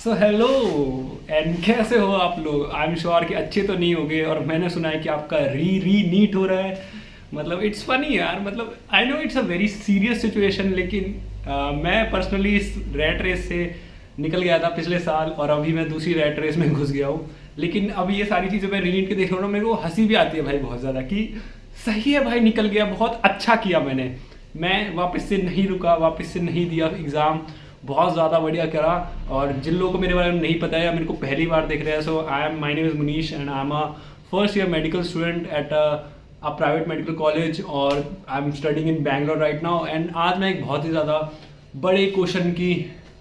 So hello and कैसे हो आप लोग। आई एम श्योर कि अच्छे तो नहीं होंगे, और मैंने सुना है कि आपका री नीट हो रहा है। मतलब इट्स फनी यार, मतलब I know it's a very serious situation, लेकिन मैं पर्सनली इस रैट रेस से निकल गया था पिछले साल, और अभी मैं दूसरी रैट रेस में घुस गया हूँ। लेकिन अभी ये सारी चीज़ें मैं री नीट के देख रहा हूँ, मेरे को हंसी भी आती है भाई बहुत ज़्यादा कि सही है भाई, निकल गया, बहुत अच्छा किया मैंने। मैं वापस से नहीं रुका, वापस से नहीं दिया एग्ज़ाम, बहुत ज़्यादा बढ़िया करा। और जिन लोगों को मेरे बारे में नहीं पता है या मेरे को पहली बार देख रहे हैं, so I am my name is Munish and I am a first year medical student at a private medical college, और I am studying in Bangalore right now. And आज मैं एक बहुत ही ज़्यादा बड़े क्वेश्चन की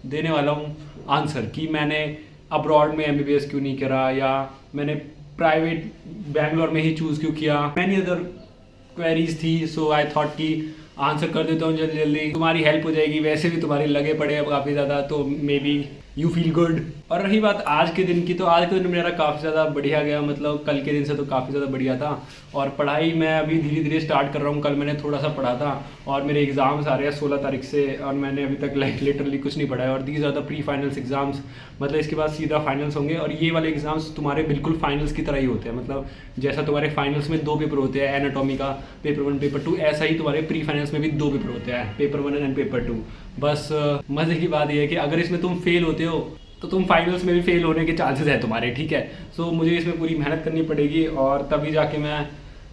देने वाला हूँ आंसर, कि मैंने अब्रॉड में एमबीबीएस क्यों नहीं करा, या मैंने प्राइवेट बैंगलोर में ही चूज़ क्यों किया। मैनी अदर क्वेरीज थी, सो आई थॉट कि आंसर कर देता हूँ जल्दी जल्दी, तुम्हारी हेल्प हो जाएगी। वैसे भी तुम्हारे लगे पड़े अब काफ़ी ज़्यादा, तो may be you feel good. और रही बात आज के दिन की, तो आज के दिन मेरा काफ़ी ज़्यादा बढ़िया गया, मतलब कल के दिन से तो काफ़ी ज़्यादा बढ़िया था। और पढ़ाई मैं अभी धीरे धीरे स्टार्ट कर रहा हूँ। कल मैंने थोड़ा सा पढ़ा था, और मेरे एग्ज़ाम्स आ रहे हैं 16 तारीख से, और मैंने अभी तक लिटरली कुछ नहीं पढ़ा है। और these are the pre finals exams, मतलब इसके बाद सीधा फाइनल्स होंगे। और ये वाले एग्जाम्स तुम्हारे बिल्कुल फाइनल्स की तरह ही होते हैं, मतलब जैसा तुम्हारे फाइनल्स में 2 पेपर होते हैं एनाटॉमी का, पेपर 1 पेपर 2, ऐसा ही तुम्हारे प्री फाइनल्स में भी 2 पेपर होते हैं, पेपर 1 एंड पेपर 2। बस मज़े की बात यह है कि अगर इसमें तुम फेल होते हो तो तुम फाइनल्स में भी फेल होने के चांसेस है तुम्हारे, ठीक है। सो मुझे इसमें पूरी मेहनत करनी पड़ेगी, और तभी जाके मैं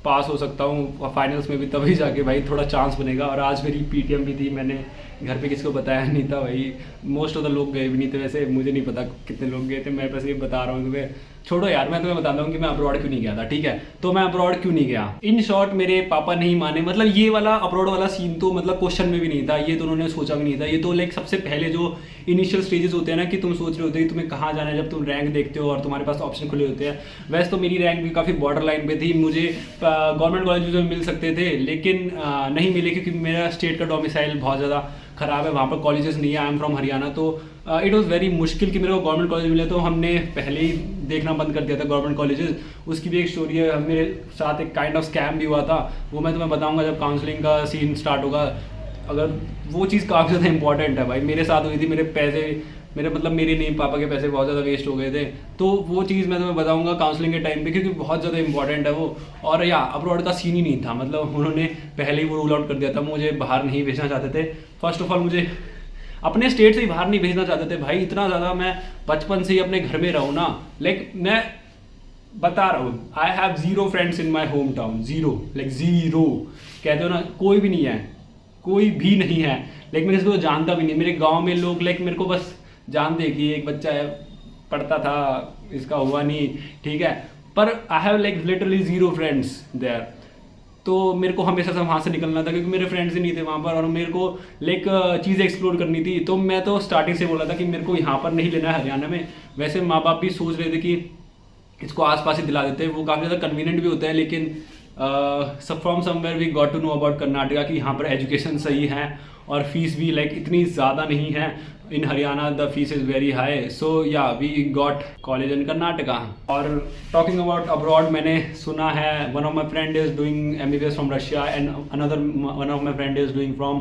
पास हो सकता हूँ, और फाइनल्स में भी तभी जाके भाई थोड़ा चांस बनेगा। और आज मेरी पीटीएम भी थी, मैंने घर पे किसी को बताया नहीं था भाई। मोस्ट ऑफ द लोग गए भी नहीं थे, वैसे मुझे नहीं पता कितने लोग गए थे, मैं बस ये बता रहा हूँ तुम्हें। छोड़ो यार, मैं तुम्हें बताता हूँ कि मैं अब्रॉड क्यों नहीं गया था, ठीक है। तो मैं अब्रॉड क्यों नहीं गया, इन शॉर्ट मेरे पापा नहीं माने। मतलब ये वाला अब्रॉड वाला सीन तो मतलब क्वेश्चन में भी नहीं था, ये तो उन्होंने सोचा भी नहीं था। ये तो लाइक सबसे पहले जो इनिशियल स्टेजेस होते हैं ना, कि तुम सोच रहे होते हो तुम्हें कहाँ जाना है, जब तुम रैंक देखते हो और तुम्हारे पास ऑप्शन खुले होते हैं। वैसे तो मेरी रैंक भी काफ़ी बॉर्डर लाइन पे थी, मुझे गवर्नमेंट कॉलेज में मिल सकते थे, लेकिन नहीं मिले, क्योंकि मेरा स्टेट का डोमिसाइल बहुत ज़्यादा ख़राब है, वहाँ पर कॉलेजेस नहीं है। आई एम फ्रॉम हरियाणा, तो इट वॉज़ वेरी मुश्किल कि मेरे को गवर्नमेंट कॉलेज मिले। तो हमने पहले ही देखना बंद कर दिया था गवर्नमेंट कॉलेजेस। उसकी भी एक स्टोरी है, मेरे साथ एक काइंड ऑफ स्कैम भी हुआ था, वो मैं तुम्हें बताऊंगा जब काउंसलिंग का सीन स्टार्ट होगा। अगर वो चीज़ काफ़ी ज़्यादा इंपॉर्टेंट है भाई, मेरे साथ हुई थी। मेरे पैसे, मेरे नहीं, पापा के पैसे बहुत ज़्यादा वेस्ट हो गए थे। तो वो चीज़ मैं तुम्हें बताऊंगा काउंसलिंग के टाइम पे, क्योंकि बहुत ज़्यादा इंपॉर्टेंट है वो। और या अब्रॉड का सीन ही नहीं था, मतलब उन्होंने पहले ही वो रूल आउट कर दिया था, मुझे बाहर नहीं भेजना चाहते थे। फर्स्ट ऑफ ऑल मुझे अपने स्टेट से ही बाहर नहीं भेजना चाहते थे भाई। इतना ज़्यादा मैं बचपन से ही अपने घर में रहूँ ना, लाइक मैं बता रहा हूँ, I have zero friends in my home town, zero, like zero. कहते हो ना, कोई भी नहीं है, कोई भी नहीं है। लाइक मैं किसी को जानता भी नहीं। मेरे गांव में लोग लाइक मेरे को बस जानते कि एक बच्चा है, पढ़ता था, इसका हुआ नहीं, ठीक है। पर I have like literally zero friends there. तो मेरे को हमेशा से वहाँ से निकलना था, क्योंकि मेरे फ्रेंड्स ही नहीं थे वहाँ पर, और मेरे को लाइक चीज़ें एक्सप्लोर करनी थी। तो मैं तो स्टार्टिंग से बोला था कि मेरे को यहाँ पर नहीं लेना है हरियाणा में। वैसे माँ बाप भी सोच रहे थे कि इसको आसपास ही दिला देते हैं, वो काफ़ी ज़्यादा कन्वीनियंट भी होता है। लेकिन सब from somewhere we got to know about Karnataka, कि यहाँ पर एजुकेशन सही है, और फीस भी लाइक इतनी ज़्यादा नहीं है। In Haryana the fees is very high, so yeah we got college in Karnataka. और टॉकिंग अबाउट अब्रॉड, मैंने सुना है one of my friend is doing MBBS from Russia, and another one of my friend is doing from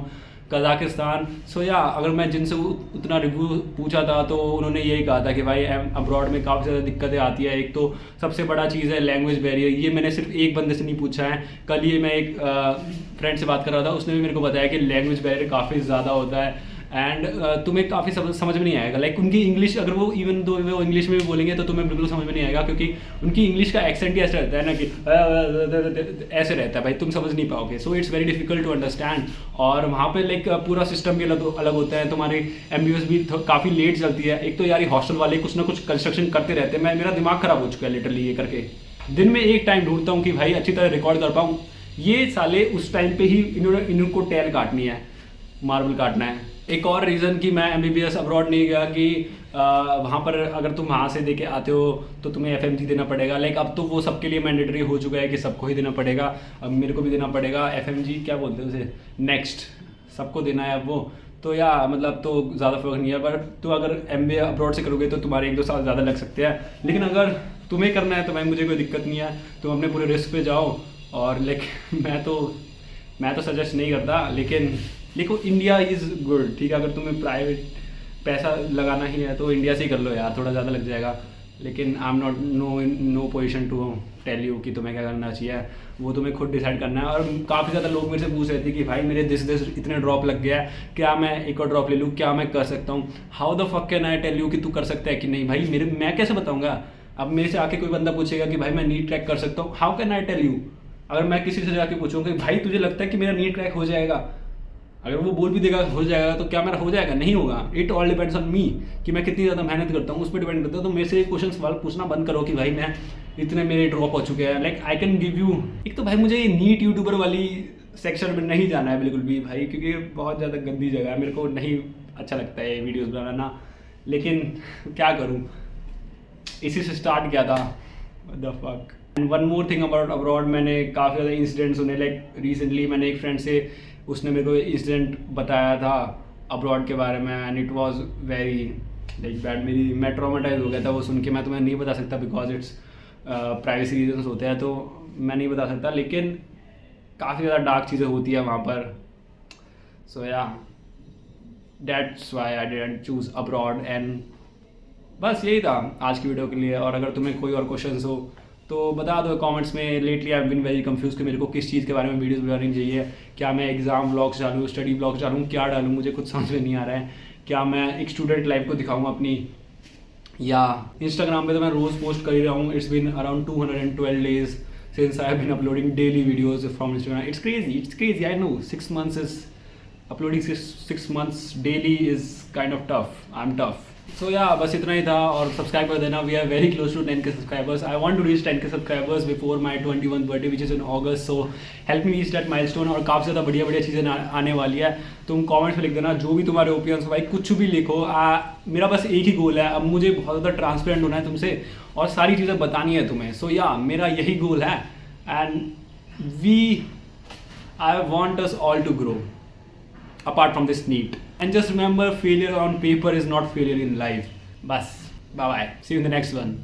Kazakhstan. So yeah अगर मैं जिनसे उतना review पूछा था, तो उन्होंने यही कहा था कि भाई अब्रॉड में काफ़ी ज़्यादा दिक्कतें आती है। एक तो सबसे बड़ा चीज़ है लैंग्वेज बैरियर। ये मैंने सिर्फ एक बंदे से नहीं पूछा है, कल ये मैं एक फ्रेंड से बात कर रहा था, उसने भी मेरे को बताया कि लैंग्वेज बैरियर काफ़ी ज़्यादा होता है। एंड तुम्हें काफ़ी समझ में नहीं आएगा, लाइक उनकी इंग्लिश, अगर वो इवन दो वो इंग्लिश में भी बोलेंगे तो तुम्हें बिल्कुल समझ में नहीं आएगा, क्योंकि उनकी इंग्लिश का एक्सेंट ही ऐसा रहता है ना, कि ऐसे रहता है भाई, तुम समझ नहीं पाओगे। So it's very difficult to understand. और वहाँ पे लाइक पूरा सिस्टम भी अलग अलग होता है। तुम्हारी एमबीबीएस भी काफ़ी लेट चलती है। एक तो यार हॉस्टल वाले कुछ ना कुछ कंस्ट्रक्शन करते रहते हैं, मेरा दिमाग खराब हो चुका है लिटरली ये करके। दिन में एक टाइम ढूंढता हूँ कि भाई अच्छी तरह रिकॉर्ड कर पाऊँ। ये साले उस टाइम पे ही इनको टैल काटनी है, मार्बल काटना है। एक और रीज़न कि मैं एमबीबीएस अब्रॉड नहीं गया, कि वहाँ पर अगर तुम वहाँ से दे के आते हो तो तुम्हें एफएमजी देना पड़ेगा। लाइक अब तो वो सबके लिए मैंडेटरी हो चुका है कि सबको ही देना पड़ेगा। अब मेरे को भी देना पड़ेगा एफएमजी, क्या बोलते हैं उसे, नेक्स्ट, सबको देना है अब वो। तो या मतलब तो ज़्यादा फर्क नहीं है। पर तो अगर एमबीए अब्रॉड से करोगे तो तुम्हारे 1-2 साल ज़्यादा लग सकते हैं। लेकिन अगर तुम्हें करना है तो भाई मुझे कोई दिक्कत नहीं है, तुम अपने पूरे रिस्क पे जाओ। और लाइक मैं तो सजेस्ट नहीं करता, लेकिन देखो इंडिया इज़ गुड, ठीक है। अगर तुम्हें प्राइवेट पैसा लगाना ही है तो इंडिया से ही कर लो यार, थोड़ा ज़्यादा लग जाएगा। लेकिन I am not no position to tell you कि तुम्हें क्या करना चाहिए, वो तुम्हें खुद डिसाइड करना है। और काफ़ी ज़्यादा लोग मेरे से पूछ रहे थे कि भाई मेरे दिस इतने ड्रॉप लग गया है, क्या मैं एक और ड्रॉप ले लूँ, क्या मैं कर सकता हूँ। How the fuck can I tell you कि तू कर सकता है कि नहीं भाई, मैं कैसे बताऊँगा। अब मेरे से आके कोई बंदा पूछेगा कि भाई मैं नीट क्रैक कर सकता हूँ, how can I tell you. अगर मैं किसी से जाके पूछूँगा कि भाई तुझे लगता है कि मेरा नीट क्रैक हो जाएगा, अगर वो बोल भी देगा हो जाएगा, तो क्या मेरा हो जाएगा? नहीं होगा। It all depends on me कि मैं कितनी ज़्यादा मेहनत करता हूँ, उस पर डिपेंड करता है। तो मेरे से क्वेश्चन सवाल पूछना बंद करो कि भाई मैं इतने मेरे ड्रॉप हो चुके हैं। Like I can give you, एक तो भाई मुझे ये नीट यूट्यूबर वाली सेक्शन में नहीं जाना है बिल्कुल भी भाई, क्योंकि बहुत ज़्यादा गंदी जगह है, मेरे को नहीं अच्छा लगता है वीडियोज़ बनाना। लेकिन क्या करूँ, इसी से स्टार्ट किया था। The fuck. And one more thing about abroad, मैंने काफ़ी ज़्यादा इंसिडेंट सुने। लाइक रिसेंटली मैंने एक फ्रेंड से, उसने मेरे को इंसिडेंट बताया था अब्रॉड के बारे में, and it was very like bad. मैं ट्रॉमेटाइज हो गया था वो सुन के। मैं तुम्हें नहीं बता सकता बिकॉज इट्स प्राइवेसी रीजंस होते हैं, तो मैं नहीं बता सकता। लेकिन काफ़ी ज़्यादा डार्क चीज़ें होती है वहाँ पर। सो या that's why I didn't choose abroad. And बस यही था आज की वीडियो के लिए। और अगर तुम्हें कोई और क्वेश्चंस हो तो बता दो कमेंट्स में। Lately I have been very confuse कि मेरे को किस चीज़ के बारे में वीडियोस बनानी चाहिए। क्या मैं एग्जाम व्लॉग्स डालूँ, स्टडी व्लॉग्स डालूँ, क्या डालूँ, मुझे कुछ समझ में नहीं आ रहा है। क्या मैं एक स्टूडेंट लाइफ को दिखाऊँ अपनी, या इंस्टाग्राम पे तो मैं रोज़ पोस्ट कर ही रहा हूँ। It's been around 212 days since I have been uploading daily videos from Instagram. It's crazy, I know. 6 months is uploading 6 months daily is kind of tough. I'm tough. So yeah, बस इतना ही था। और subscribe कर देना। We are very close to 10K subscribers. I want to reach 10K subscribers before my 21th birthday which is in August. So help me reach that milestone. और काफ़ी ज़्यादा बढ़िया चीज़ें आने वाली है। तुम कमेंट्स में लिख देना जो भी तुम्हारे ओपिनियंस हो भाई, कुछ भी लिखो। मेरा बस एक ही गोल है, अब मुझे बहुत ज़्यादा ट्रांसपेरेंट होना है तुमसे और सारी चीज़ें बतानी है तुम्हें। सो या मेरा यही गोल है। And I want us all to grow apart from this NEET. And just remember, failure on paper is not failure in life. Bas. Bye bye. See you in the next one.